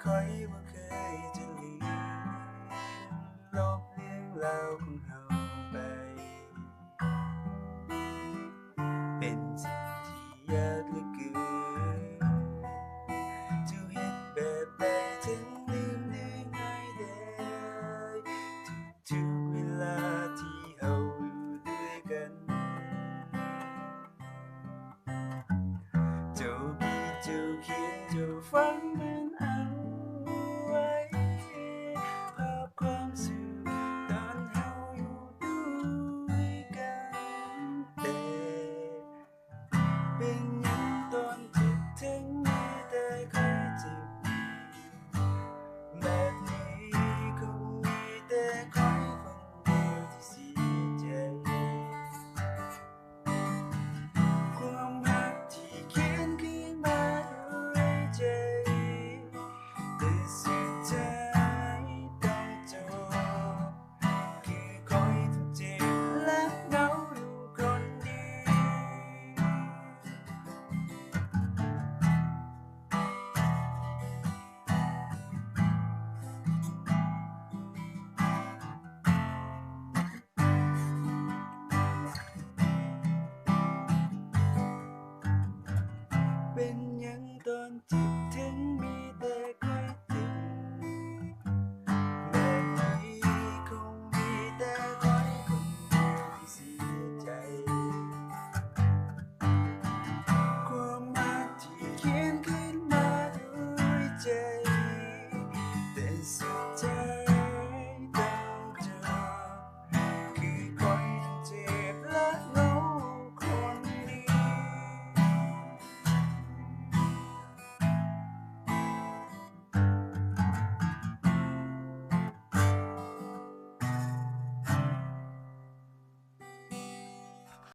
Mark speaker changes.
Speaker 1: คอยบ่เคยจะลืมลบเรื่องราวของเฮาไปเป็นสิ่งที่ยากเหลือเกินจะเฮ็ดแบบใดถึงลืมได้ง่ายได้ทุกๆเวลาที่เฮาอยู่ด้วยกันเจ้าบีดเจ้าเขียนเจ้าฝันมันเอาไว้ภาพความสุขตอนเฮาอยู่ด้วยกันแต่เป็นหยังตอนเจ็บถึงมีแต่คอยเจ็บแบบนี้คงมีแต่คอยคนเดียวที่เสียใจความรักที่เขียนขึ้นมาด้วยใจแต่สุดท้ายต้องจบคือคอยต้องเจ็บและเหงาอยู่คนเดียวเป็นหยังตอนที่